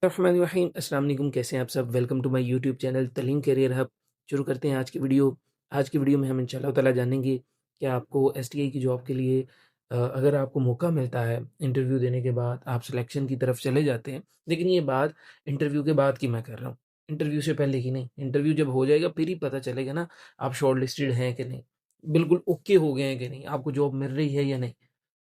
रहमानिर्रहीम अस्सलाम वालेकुम। कैसे हैं आप सब? Welcome to my YouTube channel Taleem career hub. शुरू करते हैं आज की वीडियो में हम इंशाल्लाह ताला जानेंगे कि आपको एसटीआई की जॉब के लिए अगर आपको मौका मिलता है इंटरव्यू देने के बाद आप सिलेक्शन की तरफ चले जाते हैं। लेकिन ये बात इंटरव्यू के बाद की मैं कर रहा हूँ, इंटरव्यू से पहले की नहीं। इंटरव्यू जब हो जाएगा फिर ही पता चलेगा ना आप शॉर्ट लिस्टेड हैं कि नहीं, बिल्कुल ओके हो गए हैं कि नहीं, आपको जॉब मिल रही है या नहीं।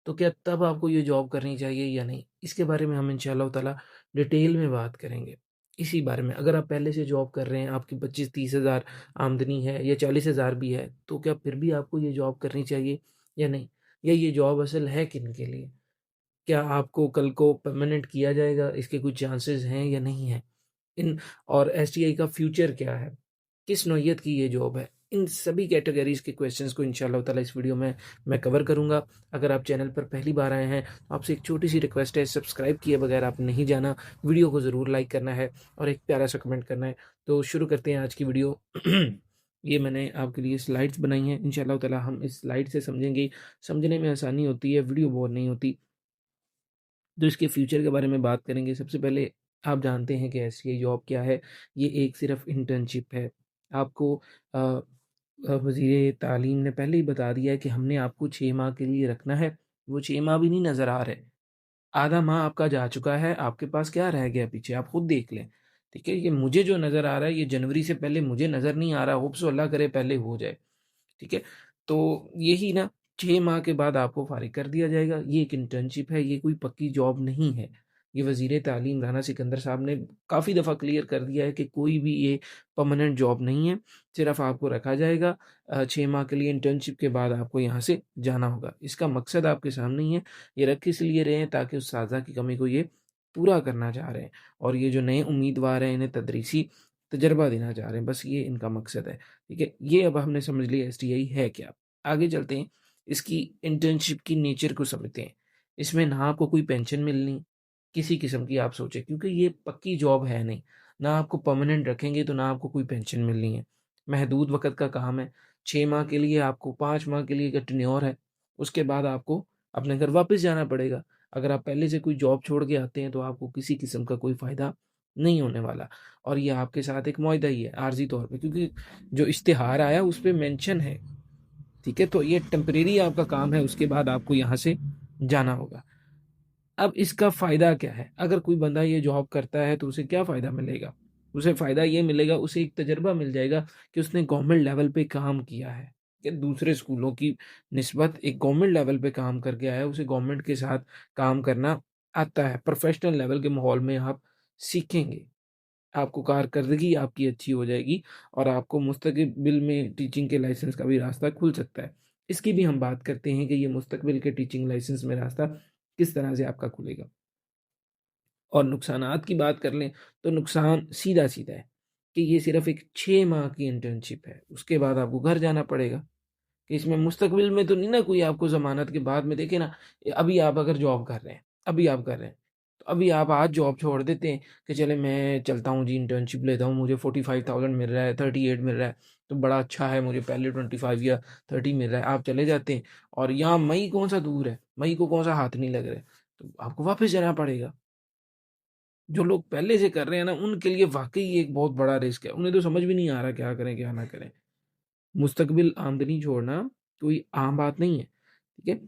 तो क्या तब आपको ये जॉब करनी चाहिए या नहीं? इसके बारे में हम इंशाअल्लाह ताला डिटेल में बात करेंगे। इसी बारे में अगर आप पहले से जॉब कर रहे हैं, आपकी 25-30 हज़ार आमदनी है या 40 हज़ार भी है, तो क्या फिर भी आपको ये जॉब करनी चाहिए या नहीं? या ये जॉब असल है किन के लिए? क्या आपको कल को परमानेंट किया जाएगा, इसके कुछ चांसेस हैं या नहीं हैं? इन और एसटीआई का फ्यूचर क्या है? किस नौइयत की ये जॉब है? इन सभी कैटेगरीज़ के क्वेश्चंस को इंशाअल्लाह ताला इस वीडियो में मैं कवर करूँगा। अगर आप चैनल पर पहली बार आए हैं, तो आपसे एक छोटी-सी रिक्वेस्ट है, सब्सक्राइब किए बगैर आप नहीं जाना। वीडियो को ज़रूर लाइक करना है और एक प्यारा-सा कमेंट करना है। तो शुरू करते हैं आज की वीडियो। ये मैंने आपके लिए स्लाइड्स बनाई हैं। इंशाअल्लाह ताला हम इस स्लाइड से समझेंगे, समझने में आसानी होती है, वीडियो बोर नहीं होती। तो इसके फ्यूचर के बारे में बात करेंगे। सबसे पहले आप जानते हैं कि एससीआई जॉब क्या है? ये एक सिर्फ़ इंटर्नशिप है। आपको वज़ीर तालीम ने पहले ही बता दिया है कि हमने आपको 6 माह के लिए रखना है। वो 6 माह भी नहीं नज़र आ रहे। आधा माह आपका जा चुका है, आपके पास क्या रह गया पीछे आप खुद देख लें, ठीक है? ये मुझे जो नज़र आ रहा है ये जनवरी से पहले मुझे नज़र नहीं आ रहा, होप सो अल्लाह करे पहले हो जाए, ठीक है? तो यही ना 6 माह के बाद आपको फ़ारिग कर दिया जाएगा। ये एक इंटर्नशिप है, ये कोई पक्की जॉब नहीं है। ये वज़ीर तालीम राना सिकंदर साहब ने काफ़ी दफ़ा क्लियर कर दिया है कि कोई भी ये परमानेंट जॉब नहीं है, सिर्फ़ आपको रखा जाएगा 6 माह के लिए इंटर्नशिप के बाद आपको यहाँ से जाना होगा। इसका मकसद आपके सामने ही है, ये रख इसलिए रहे हैं ताकि उस्ताज़ा की कमी को ये पूरा करना चाह रहे हैं और ये जो नए उम्मीदवार हैं इन्हें तदरीसी तजर्बा देना चाह रहे हैं, बस ये इनका मकसद है। ठीक है? ये अब हमने समझ लिया एसटीआई है क्या। आगे चलते हैं, इसकी इंटर्नशिप की नेचर को समझते हैं। इसमें ना आपको कोई पेंशन मिलनी, किसी किस्म की आप सोचें क्योंकि ये पक्की जॉब है नहीं। ना आपको परमानेंट रखेंगे तो ना आपको कोई पेंशन मिलनी है। महदूद वक़्त का काम है, 6 माह के लिए आपको 5 माह के लिए का टेन्योर है, उसके बाद आपको अपने घर वापस जाना पड़ेगा। अगर आप पहले से कोई जॉब छोड़ के आते हैं तो आपको किसी किस्म का कोई फ़ायदा नहीं होने वाला और ये आपके साथ एक मुआहदा ही है, आर्ज़ी तौर पे क्योंकि जो इश्तिहार आया उस पे मेंशन है, ठीक है? तो ये टेम्परेरी आपका काम है, उसके बाद आपको यहाँ से जाना होगा। अब इसका फ़ायदा क्या है? अगर कोई बंदा ये जॉब करता है तो उसे क्या फ़ायदा मिलेगा? उसे फ़ायदा ये मिलेगा, उसे एक तजुर्बा मिल जाएगा कि उसने गवर्नमेंट लेवल पे काम किया है, कि दूसरे स्कूलों की निस्बत एक गवर्नमेंट लेवल पे काम करके आया है, उसे गवर्नमेंट के साथ काम करना आता है। प्रोफ़ेशनल लेवल के माहौल में आप सीखेंगे। आपको कारकर्दगी आपकी अच्छी हो जाएगी और आपको मुस्तक़बिल में टीचिंग के लाइसेंस का भी रास्ता खुल सकता है। इसकी भी हम बात करते हैं कि ये मुस्तक़बिल के टीचिंग लाइसेंस में रास्ता किस तरह से आपका खुलेगा। और नुकसानात की बात कर लें तो नुकसान सीधा-सीधा है कि ये सिर्फ़ एक 6 माह की इंटर्नशिप है। उसके बाद आपको घर जाना पड़ेगा। कि इसमें मुस्तक़बिल में तो नहीं ना कोई आपको ज़मानत के बाद में देखिए ना, अभी आप अगर जॉब कर रहे हैं, अभी आप कर रहे हैं, तो अभी आप आज जॉब छोड़ देते हैं कि चले मैं चलता हूँ जी इंटर्नशिप लेता हूँ, मुझे 45,000 मिल रहा है, 38 मिल रहा है, तो बड़ा अच्छा है मुझे पहले 25 या 30 मिल रहा है, आप चले जाते हैं और यहाँ मई कौन-सा दूर है, मई को कौन-सा हाथ नहीं लग रहा है, तो आपको वापस जाना पड़ेगा। जो लोग पहले से कर रहे हैं ना, उनके लिए वाक़ई ये एक बहुत बड़ा रिस्क है, उन्हें तो समझ भी नहीं आ रहा क्या करें, क्या ना करें। मुस्तक़बिल आमदनी छोड़ना कोई आम बात नहीं है, ठीक है?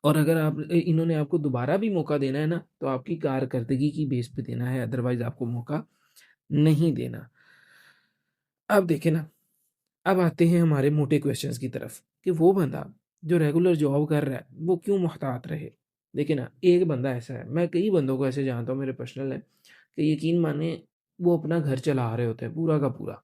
और अगर इन्होंने आपको दोबारा भी मौका देना है ना, तो आपकी कारकर्दगी की बेस पे देना है, अदरवाइज़ आपको मौका नहीं देना। अब देखें ना, अब आते हैं हमारे मोटे क्वेश्चंस की तरफ कि वो बंदा जो रेगुलर जॉब कर रहा है, वो क्यों मुहतात रहे? देखिए ना, एक बंदा ऐसा है, मैं कई बंदों को ऐसे जानता हूँ, मेरे पर्सनल हैं, कि यकीन मानिए वो अपना घर चला रहे होते हैं पूरा का पूरा।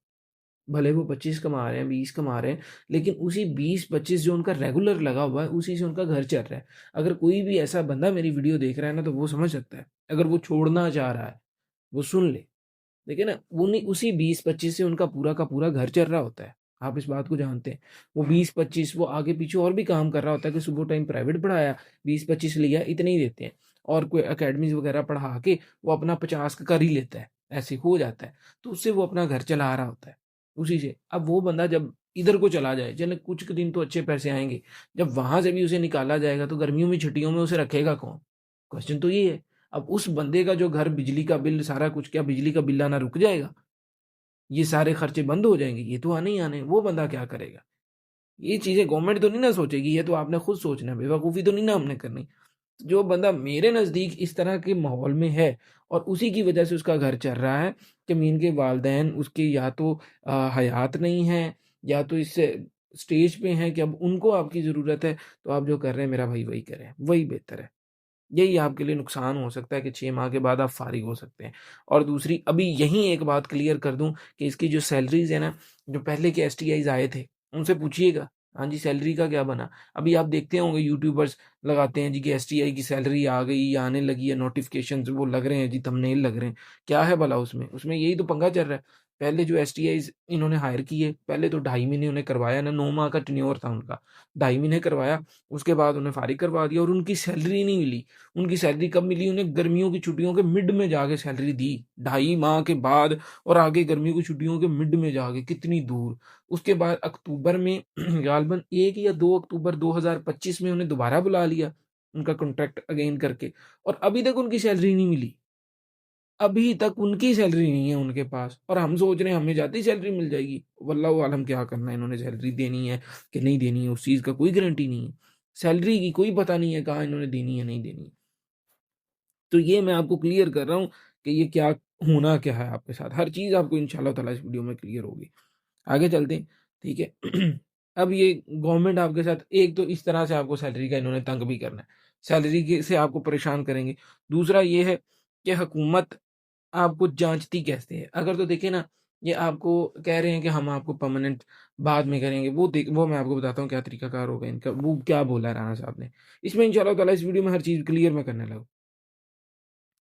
भले वो 25 कमा रहे हैं, 20 कमा रहे हैं, लेकिन उसी 20-25 जो उनका रेगुलर लगा हुआ है, उसी से उनका घर चल रहा है। अगर कोई भी ऐसा बंदा मेरी वीडियो देख रहा है ना, तो वो समझ सकता है। अगर वो छोड़ना चाह रहा है, वो सुन ले। देखिए ना, उन्हीं उसी 20-25 से उनका पूरा का पूरा घर चल रहा होता है। आप इस बात को जानते हैं। वो 20-25 वो आगे पीछे और भी काम कर रहा होता है कि सुबह टाइम प्राइवेट पढ़ाया, 20-25 लिया, इतने ही देते हैं। और कोई अकेडमीज़ वगैरह पढ़ा के वो अपना 50 का कर ही लेता है, ऐसे हो जाता है। तो उससे वो अपना घर चला रहा होता है, उसी से। अब वो बंदा जब इधर को चला जाए, चले कुछ दिन तो अच्छे पैसे आएँगे, जब वहाँ से भी उसे निकाला जाएगा तो गर्मियों में छुट्टियों में उसे रखेगा कौन? क्वेश्चन तो ये है। अब उस बंदे का जो घर, बिजली का बिल, सारा कुछ, क्या बिजली का बिल आना रुक जाएगा? ये सारे खर्चे बंद हो जाएँगे? ये तो आने ही आने हैं। वो बंदा क्या करेगा? ये चीज़ें गवर्नमेंट तो नहीं ना सोचेगी, ये तो आपने खुद सोचना है, बेवकूफ़ी तो नहीं ना हमने करनी। जो बंदा मेरे नज़दीक इस तरह के माहौल में है और उसी की वजह से उसका घर चल रहा है कि मीन के वालिदैन उसके या तो हयात नहीं हैं, या तो इस स्टेज पे हैं कि अब उनको आपकी ज़रूरत है, तो आप जो कर रहे हैं मेरा भाई वही करें, वही बेहतर है। यही आपके लिए नुकसान हो सकता है कि 6 माह के बाद आप फ़ारिग हो सकते हैं। और दूसरी, अभी यहीं एक बात क्लियर कर दूँ कि इसकी जो सैलरीज़ है ना, जो पहले के एसटीआईज़ आए थे, उनसे पूछिएगा, हाँ जी, सैलरी का क्या बना? अभी आप देखते होंगे यूट्यूबर्स लगाते हैं जी कि एसटीआई की सैलरी आ गई या आने लगी है, नोटिफ़िकेशंस वो लग रहे हैं जी, थंबनेल लग रहे हैं। क्या है भला उसमें? उसमें यही तो पंगा चल रहा है। पहले जो एसटीआईज़ इन्होंने हायर किए, पहले तो 2.5 महीने उन्हें करवाया ना, 9 माह का टेन्योर था उनका। 2.5 महीने करवाया, उसके बाद उन्हें फ़ारिग करवा दिया और उनकी सैलरी नहीं मिली। उनकी सैलरी कब मिली? उन्हें गर्मियों की छुट्टियों के मिड में जाके सैलरी दी, 2.5 माह के बाद, और आगे गर्मियों की छुट्टियों के मिड में जाके, कितनी दूर। उसके बाद अक्टूबर में गालबन 1 या 2 अक्टूबर 2025 में उन्हें दोबारा बुला लिया, उनका कॉन्ट्रैक्ट अगेन करके, और अभी तक उनकी सैलरी नहीं मिली। अभी तक उनकी सैलरी नहीं है उनके पास, और हम सोच रहे हैं हमें जाती सैलरी मिल जाएगी। वल्लाहु आलम क्या करना है, इन्होंने सैलरी देनी है कि नहीं देनी है, उस चीज़ का कोई गारंटी नहीं है। सैलरी की कोई पता नहीं है कहाँ इन्होंने देनी है, नहीं देनी है। तो ये मैं आपको क्लियर कर रहा हूँ कि ये क्या होना क्या है आपके साथ। हर चीज़ आपको इंशाल्लाह ताला इस वीडियो में क्लियर होगी। आगे चलते हैं, ठीक है? अब ये गवर्नमेंट आपके साथ एक तो इस तरह से आपको सैलरी का इन्होंने तंग भी करना है। सैलरी के से आपको परेशान करेंगे। दूसरा ये है कि हुकूमत आपको जाँचती कैसे है? अगर तो देखिए ना, ये आपको कह रहे हैं कि हम आपको परमानेंट बाद में करेंगे। वो मैं आपको बताता हूँ क्या तरीकाकार होगा इनका। वो क्या बोला है राणा साहब ने। इसमें इंशाल्लाह ताला इस वीडियो में हर चीज़ क्लियर मैं करने लगा हूँ।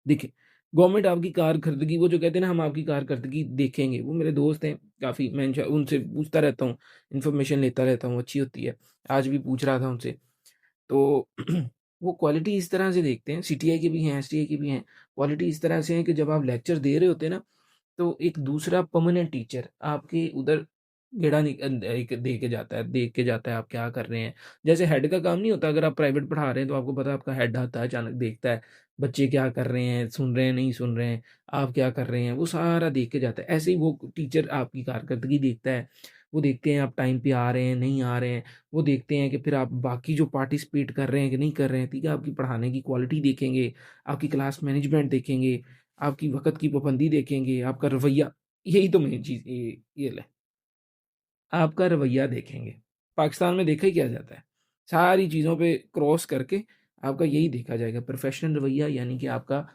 देखिए, गवर्नमेंट आपकी कारकर्दगी, वो जो कहते हैं ना हम आपकी कारकर्दगी देखेंगे, वो मेरे दोस्त हैं काफ़ी, मैं उनसे पूछता रहता हूँ, इन्फॉर्मेशन लेता रहता हूँ, अच्छी होती है। आज भी पूछ रहा था उनसे। तो वो क्वालिटी इस तरह से देखते हैं, सीटीआई के भी हैं, एसटीआई के भी हैं। क्वालिटी इस तरह से है कि जब आप लेक्चर दे रहे होते हैं ना, तो एक दूसरा परमानेंट टीचर आपके उधर गेड़ा एक दे के जाता है, देख के जाता है आप क्या कर रहे हैं। जैसे हेड का काम नहीं होता, अगर आप प्राइवेट पढ़ा रहे हैं तो आपको पता है आपका हेड आता है, अचानक देखता है बच्चे क्या कर रहे हैं, सुन रहे हैं, नहीं सुन रहे हैं, आप क्या कर रहे हैं, वो सारा देख के जाता है। ऐसे ही वो टीचर आपकी कारकर्दगी देखता है। वो देखते हैं आप टाइम पे आ रहे हैं, नहीं आ रहे हैं। वो देखते हैं कि फिर आप बाकी जो पार्टिसिपेट कर रहे हैं कि नहीं कर रहे हैं, ठीक है? आपकी पढ़ाने की क्वालिटी देखेंगे, आपकी क्लास मैनेजमेंट देखेंगे, आपकी वक़्त की पाबंदी देखेंगे, आपका रवैया, यही तो मेन चीज़ ये ले आपका रवैया देखेंगे। पाकिस्तान में देखा ही क्या जाता है, सारी चीज़ों पे क्रॉस करके आपका यही देखा जाएगा, प्रोफ़ेशनल रवैया, यानी कि आपका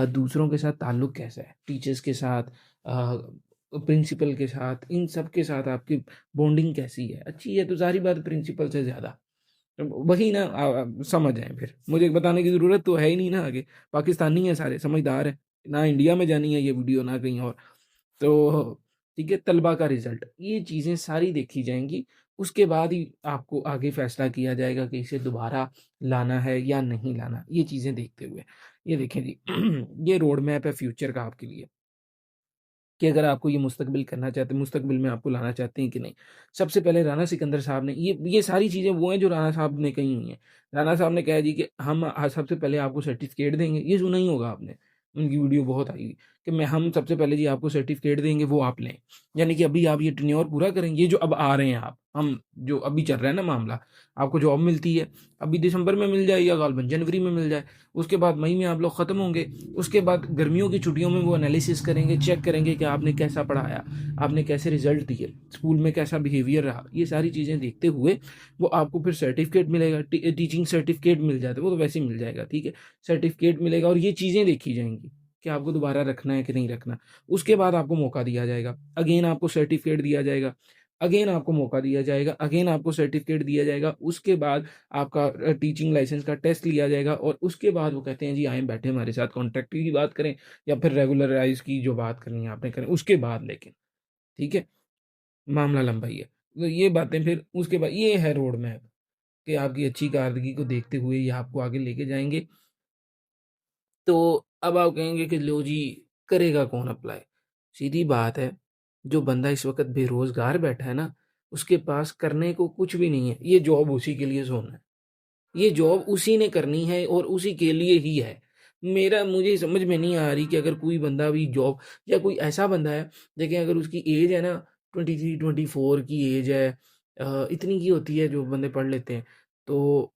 दूसरों के साथ ताल्लुक कैसा है, टीचर्स के साथ, प्रिंसिपल के साथ, इन सब के साथ आपकी बॉन्डिंग कैसी है, अच्छी है तो ज़ाहिर बात है प्रिंसिपल से ज़्यादा। वही ना, समझ आए फिर, मुझे बताने की ज़रूरत तो है ही नहीं ना आगे, पाकिस्तानी हैं सारे, समझदार हैं, ना इंडिया में जानी है ये वीडियो ना कहीं और। तो ठीक है, तलबा का रिज़ल्ट, ये चीज़ें सारी देखी जाएँगी, उसके बाद ही आपको आगे फ़ैसला किया जाएगा कि इसे दोबारा लाना है या नहीं लाना, ये चीज़ें देखते हुए। ये देखें जी, ये रोड मैप है फ्यूचर का आपके लिए। कि अगर आपको ये मुस्तकबिल करना चाहते हैं, मुस्तकबिल में आपको लाना चाहते हैं कि नहीं। सबसे पहले राना सिकंदर साहब ने ये सारी चीज़ें वो हैं जो राना साहब ने कही हुई हैं। राना साहब ने कहा जी कि हम सबसे पहले आपको सर्टिफ़िकेट देंगे, ये सुना ही होगा आपने, उनकी वीडियो बहुत आई हुई कि मैं हम सबसे पहले जी आपको सर्टिफ़िकेट देंगे, वो आप लें। यानी कि अभी आप ये टेन्योर पूरा करेंगे, ये जो अब आ रहे हैं आप, हम जो अभी चल रहा है ना मामला, आपको जॉब मिलती है, अभी दिसंबर में मिल जाए या गालबन जनवरी में मिल जाए, उसके बाद मई में आप लोग ख़त्म होंगे। उसके बाद गर्मियों की छुट्टियों में वो एनालिसिस करेंगे, चेक करेंगे कि आपने कैसा पढ़ाया, आपने कैसे रिजल्ट दिए, स्कूल में कैसा बिहेवियर रहा, ये सारी चीज़ें देखते हुए वो आपको फिर सर्टिफिकेट मिलेगा, टीचिंग सर्टिफिकेट मिल जाता है, वो तो वैसे ही मिल जाएगा, ठीक है? सर्टिफिकेट मिलेगा और ये चीज़ें देखी जाएंगी कि आपको दोबारा रखना है कि नहीं रखना। उसके बाद आपको मौका दिया जाएगा, अगेन आपको सर्टिफिकेट दिया जाएगा, अगेन आपको मौका दिया जाएगा, अगेन आपको सर्टिफिकेट दिया जाएगा। उसके बाद आपका टीचिंग लाइसेंस का टेस्ट लिया जाएगा और उसके बाद वो कहते हैं जी आएँ बैठे हमारे साथ, कॉन्ट्रैक्ट की बात करें या फिर रेगुलराइज़ की जो बात करनी है आपने करें, उसके बाद लेकिन, ठीक है? मामला लंबा ही है। तो ये बातें फिर उसके बाद ये है रोड मैप कि आपकी अच्छी कारदगी को देखते हुए ये आपको आगे लेके जाएँगे। तो अब आप कहेंगे कि लो जी, करेगा कौन अप्लाई? सीधी बात है, जो बंदा इस वक़्त बेरोज़गार बैठा है ना, उसके पास करने को कुछ भी नहीं है। ये जॉब उसी के लिए सोना है। ये जॉब उसी ने करनी है और उसी के लिए ही है। मेरा मुझे समझ में नहीं आ रही कि अगर कोई बंदा भी जॉब या कोई ऐसा बंदा है, देखिए अगर उसकी एज है ना 23-24 की एज है, इतनी की होती है जो बंदे पढ़ लेते हैं। तो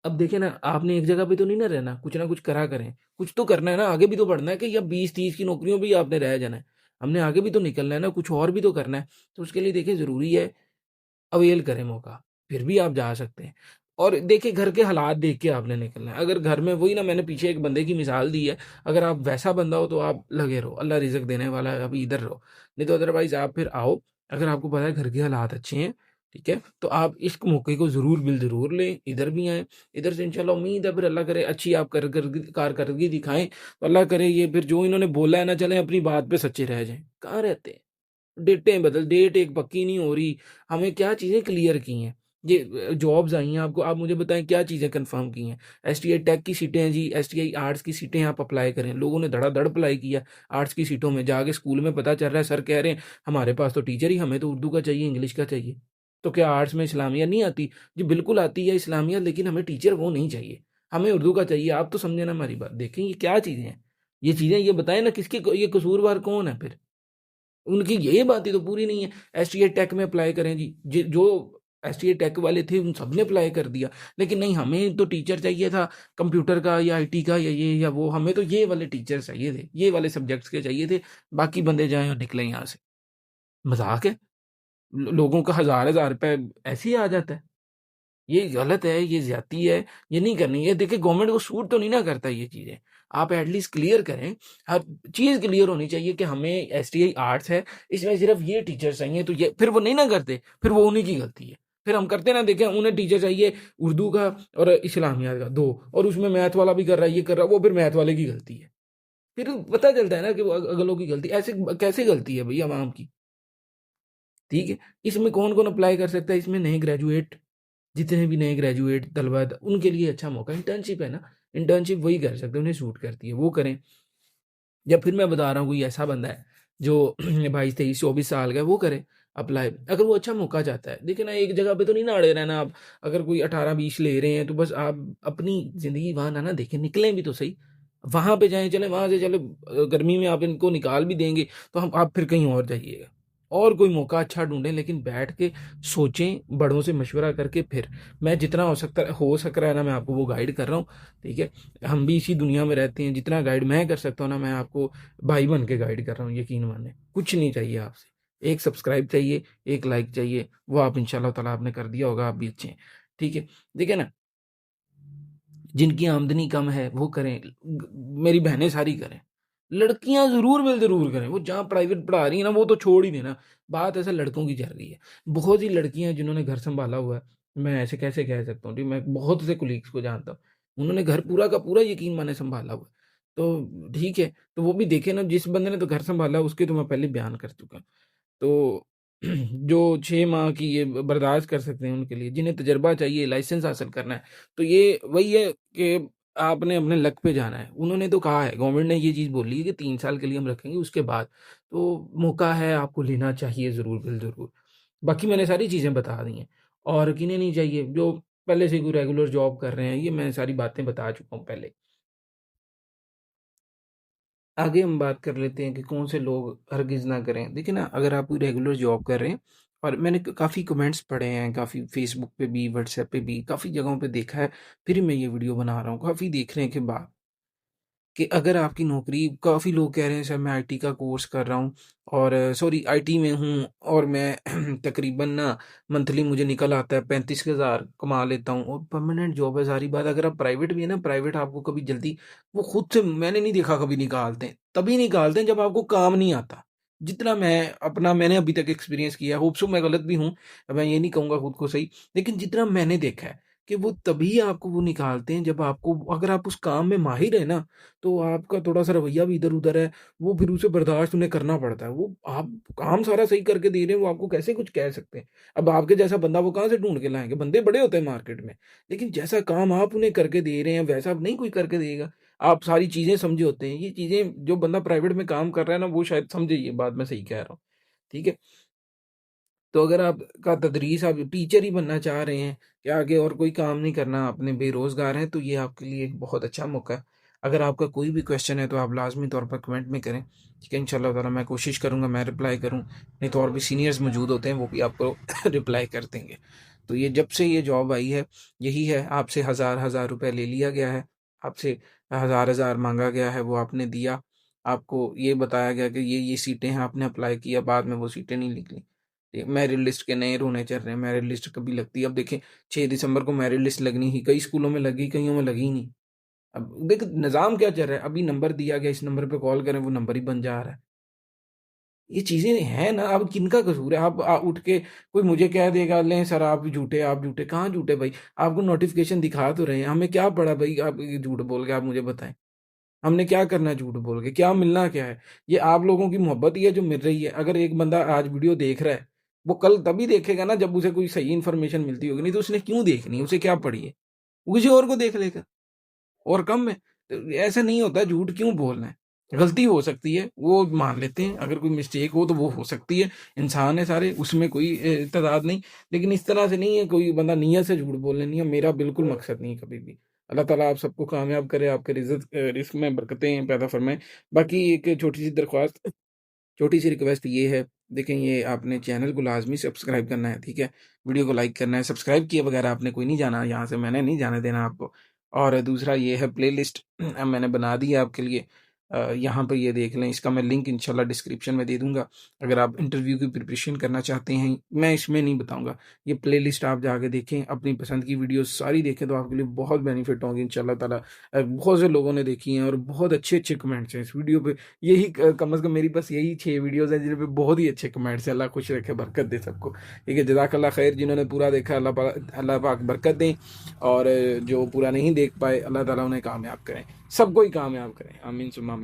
अब देखिए ना, आपने एक जगह पे तो नहीं ना कुछ करा करें। कुछ तो करना है ना, आगे भी तो बढ़ना है कि या 20-30 की नौकरियों पे ही आपने रह जाना है। हमने आगे भी तो निकलना है ना, कुछ और भी तो करना है। तो उसके लिए देखिए ज़रूरी है अवेल करें मौका, फिर भी आप जा सकते हैं। और देखिए घर के हालात देख के आपने निकलना है। अगर घर में वही ना, मैंने पीछे एक बंदे की मिसाल दी है, अगर आप वैसा बंदा हो तो आप लगे रहो, अल्लाह रिज़्क देने वाला है, अभी इधर रहो। नहीं तो अदरवाइज़ आप फिर आओ, अगर आपको पता है घर के हालात अच्छे हैं, ठीक है? तो आप इस मौके को ज़रूर बिल ज़रूर लें, इधर भी आएँ। इधर से इंशाल्लाह उम्मीद है फिर अल्लाह करे अच्छी आप कारकर्दगी दिखाएँ, तो अल्लाह करे ये फिर जो इन्होंने बोला है ना, चलें अपनी बात पे सच्चे रह जाएँ। कहाँ रहते हैं? डेट एक पक्की नहीं हो रही, हमें क्या चीज़ें क्लियर की हैं। ये जॉब्स आई हैं आपको, आप मुझे बताएँ क्या चीज़ें कन्फर्म की हैं? एसटीआई टेक की सीटें हैं जी, एसटीआई आर्ट्स की सीटें आप अप्लाई करें। लोगों ने धड़ाधड़ अप्लाई किया आर्ट्स की सीटों में, जाके स्कूल में पता चल रहा है सर कह रहे हैं हमारे पास तो टीचर ही, हमें तो उर्दू का चाहिए, इंग्लिश का चाहिए। तो क्या आर्ट्स में इस्लामिया नहीं आती? जी बिल्कुल आती है इस्लामिया, लेकिन हमें टीचर वो नहीं चाहिए, हमें उर्दू का चाहिए। आप तो समझे ना हमारी बात। देखें ये क्या चीज़ें हैं? ये चीज़ें ये बताएँ ना, किसके ये कसूरवार कौन है फिर? उनकी ये बातें तो पूरी नहीं है। एसटीए टेक में अप्लाई करें जी, जो एसटीए टेक वाले थे उन सब ने अप्लाई कर दिया, लेकिन नहीं हमें तो टीचर चाहिए था कंप्यूटर का या आईटी का या ये या वो, हमें तो ये वाले टीचर चाहिए थे, ये वाले सब्जेक्ट्स के चाहिए थे, बाकी बंदे जाएं और निकलें यहाँ से। मजाक है? लोगों का हजार हजार रुपए ऐसे ही आ जाता है। ये गलत है, ये ज़्यादती है, ये नहीं करनी है। देखिए गवर्नमेंट को सूट तो नहीं ना करता ये चीज़ें। आप एटलीस्ट क्लियर करें, हर चीज़ क्लियर होनी चाहिए कि हमें एसटीआई आर्ट्स है, इसमें सिर्फ़ ये टीचर चाहिए, तो ये फिर वो नहीं ना करते, फिर वो उन्हीं की गलती है। फिर हम करते ना, देखें उन्हें टीचर चाहिए उर्दू का और इस्लामियात का 2, और उसमें मैथ वाला भी कर रहा है, ये कर रहा है, वो फिर मैथ वाले की गलती है। फिर पता चलता है ना कि वो अगलों की गलती, ऐसे कैसे गलती है भई अवाम की? ठीक है? इसमें कौन-कौन अप्लाई कर सकता है? इसमें नए ग्रेजुएट, जितने भी नए ग्रेजुएट तलबा हैं, उनके लिए अच्छा मौका इंटर्नशिप है ना, इंटर्नशिप वही कर सकते हैं, उन्हें सूट करती है, वो करें। या फिर मैं बता रहा हूँ कोई ऐसा बंदा है जो 22, 23, 24 साल का है, वो करे अप्लाई, अगर वो अच्छा मौका चाहता है। देखिए ना, एक जगह पे तो नहीं ना अड़े रहना आप। अगर कोई 18-20 ले रहे हैं, तो बस आप अपनी ज़िंदगी वहाँ ना ना देखें, निकलें भी तो सही। वहाँ पे जाएँ, चलें वहाँ से चलो, गर्मी में आप इनको निकाल भी देंगे, तो हम आप फिर कहीं और जाइएगा। और कोई मौका अच्छा ढूँढें, लेकिन बैठ के सोचें, बड़ों से मशवरा करके फिर। मैं जितना हो सक रहा है ना, मैं आपको वो गाइड कर रहा हूँ, ठीक है? हम भी इसी दुनिया में रहते हैं, जितना गाइड मैं कर सकता हूँ ना, मैं आपको भाई बन के गाइड कर रहा हूँ, यकीन मानिए। कुछ नहीं चाहिए आपसे, एक सब्सक्राइब चाहिए, एक लाइक चाहिए, वो आप इंशाल्लाह ताला आपने कर दिया होगा, आप भी अच्छे हैं, ठीक है? देखिए ना, जिनकी आमदनी कम है वो करें, मेरी बहनें सारी करें। लड़कियां जरूर करें, वो जहाँ प्राइवेट पढ़ा रही है ना, वो तो छोड़ ही देना। बात ऐसे लड़कों की चल रही है। बहुत सी लड़कियां हैं जिन्होंने घर संभाला हुआ है। मैं ऐसे कैसे कह सकता हूँ, मैं बहुत से कुलीग्स को जानता हूँ, उन्होंने घर पूरा का पूरा यकीन माने संभाला हुआ है। तो ठीक है, तो वो भी देखे ना, जिस बंदे ने तो घर संभाला उसके तो मैं पहले बयान कर चुका। तो जो 6 माह की ये बर्दाश्त कर सकते हैं उनके लिए, जिन्हें तजुर्बा चाहिए, लाइसेंस हासिल करना है, तो ये वही है कि आपने अपने लक पे जाना है। उन्होंने तो कहा है, गवर्नमेंट ने ये चीज़ बोली है कि 3 साल के लिए हम रखेंगे, उसके बाद तो मौका है, आपको लेना चाहिए ज़रूर, बिल ज़रूर। बाकी मैंने सारी चीज़ें बता दी हैं, और किन्हें नहीं चाहिए, जो पहले से कोई रेगुलर जॉब कर रहे हैं, ये मैं सारी बातें बता चुका हूँ पहले। आगे हम बात कर लेते हैं कि कौन से लोग हरगिज़ ना करें। देखिए ना, अगर आप कोई रेगुलर जॉब कर रहे हैं, और मैंने काफ़ी कमेंट्स पढ़े हैं, काफ़ी फेसबुक पे भी, व्हाट्सएप पे भी, काफ़ी जगहों पे देखा है, फिर मैं ये वीडियो बना रहा हूँ, काफ़ी देखने के बाद, कि अगर आपकी नौकरी, काफ़ी लोग कह रहे हैं सर मैं आईटी का कोर्स कर रहा हूँ, और सॉरी आईटी में हूँ, और मैं तकरीबन ना मंथली मुझे निकल आता है 35,000 कमा लेता हूँ, और परमानेंट जॉब है। सारी बात, अगर आप प्राइवेट भी है ना, प्राइवेट आपको कभी जल्दी, वो खुद से मैंने नहीं देखा कभी निकालते हैं, तभी निकालते हैं जब आपको काम नहीं आता। जितना मैंने अभी तक एक्सपीरियंस किया है, होप सो मैं गलत भी हूँ, मैं ये नहीं कहूँगा खुद को सही, लेकिन जितना मैंने देखा है कि वो तभी आपको वो निकालते हैं जब आपको, अगर आप उस काम में माहिर है ना, तो आपका थोड़ा-सा रवैया भी इधर-उधर है, वो फिर उसे बर्दाश्त उन्हें करना पड़ता है। वो आप काम सारा सही करके दे रहे हैं, वो आपको कैसे कुछ कह सकते हैं? अब आपके जैसा बंदा वो कहाँ से ढूँढ के लाएँगे? बंदे बड़े होते हैं मार्केट में, लेकिन जैसा काम आप उन्हें करके दे रहे हैं, वैसा नहीं कोई करके देगा। आप सारी चीज़ें समझे होते हैं, ये चीज़ें जो बंदा प्राइवेट में काम कर रहा है ना, वो शायद समझे ये बात मैं सही कह रहा हूँ, ठीक है? तो अगर आपका तदरीस, आप टीचर ही बनना चाह रहे हैं, कि आगे और कोई काम नहीं करना, आपने बेरोज़गार हैं, तो ये आपके लिए एक बहुत अच्छा मौका है। अगर आपका कोई भी क्वेश्चन है तो आप लाज़मी तौर पर कमेंट में करें, ठीक है? इंशाअल्लाह ताला मैं कोशिश करूँगा मैं रिप्लाई करूँ, नहीं तो और भी सीनियर्स मौजूद होते हैं वो भी आपको रिप्लाई कर देंगे। तो ये जब से ये जॉब आई है, यही है, आपसे हज़ार-हज़ार रुपए ले लिया गया है, आपसे हज़ार-हज़ार माँगा गया है, वो आपने दिया। आपको ये बताया गया कि ये सीटें हैं, आपने अप्लाई किया, बाद में वो सीटें नहीं निकली। मेरिट लिस्ट के नए रोने चल रहे हैं, मेरिट लिस्ट कभी लगती है। अब देखें 6 दिसंबर को मेरिट लिस्ट लगनी ही, कई स्कूलों में लगी, कईयों में लगी ही नहीं। अब देख निज़ाम क्या चल रहा है, अभी नंबर दिया गया, इस नंबर पे कॉल करें, वो नंबर ही बंद जा रहा है। ये चीज़ें हैं ना, अब किनका कसूर है? आप उठ के कोई मुझे कह देगा, लें सर आप झूठे, कहाँ झूठे भाई? आपको नोटिफ़िकेशन दिखा तो रहे हैं, हमें क्या पड़ा भई आप ये झूठ बोल के आप मुझे बताएँ। हमने क्या करना है झूठ बोल के? क्या मिलना क्या है? ये आप लोगों की मोहब्बत ही है जो मिल रही है। अगर एक बंदा आज वीडियो देख रहा है, वो कल तभी देखेगा ना जब उसे कोई सही इन्फॉर्मेशन मिलती होगी, नहीं तो उसने क्यों देखनी है? उसे क्या पड़ी है? वो किसी और को देख लेगा और कम है। तो ऐसा नहीं होता, झूठ क्यों बोलना है? गलती हो सकती है, वो मान लेते हैं, अगर कोई मिस्टेक हो तो वो हो सकती है, इंसान है सारे, उसमें कोई तदाद नहीं। लेकिन इस तरह से नहीं है कोई बंदा नीयत से झूठ बोलने नहीं है, मेरा बिल्कुल मकसद नहीं है कभी भी। अल्लाह ताला आप सबको कामयाब करे, आपके रिज़्क में बरकतें पैदा फरमाए। बाकी एक छोटी-सी दरख्वास्त, छोटी-सी रिक्वेस्ट ये है, देखें ये आपने चैनल को लाज़मी सब्सक्राइब करना है, ठीक है? वीडियो को लाइक करना है, सब्सक्राइब किए बगैर आपने कोई नहीं जाना यहाँ से, मैंने नहीं जाने देना आपको। और दूसरा ये है प्लेलिस्ट मैंने बना दी है आपके लिए, यहाँ पे ये देख लें, इसका मैं लिंक इंशाल्लाह डिस्क्रिप्शन में दे दूँगा। अगर आप इंटरव्यू की प्रिपरेशन करना चाहते हैं, मैं इसमें नहीं बताऊँगा, ये प्लेलिस्ट आप जाके देखें, अपनी पसंद की वीडियोज़ सारी देखें तो आपके लिए बहुत बेनिफिट होंगे इंशाल्लाह ताला। बहुत से लोगों ने देखी हैं और बहुत अच्छे-अच्छे कमेंट्स हैं इस वीडियो पे। यही कम से कम मेरी बस यही 6 वीडियोज़ हैं जिन पे बहुत ही अच्छे कमेंट्स हैं। अल्लाह खुश रखे, बरकत दे सबको। ठीक है, जज़ाकल्लाह खैर जिन्होंने पूरा देखा, अल्लाह पाक बरकत दें, और जो पूरा नहीं देख पाए अल्लाह ताला उन्हें कामयाब करें। सबको ही कामयाब करें। आमीन सुम्मा आमीन।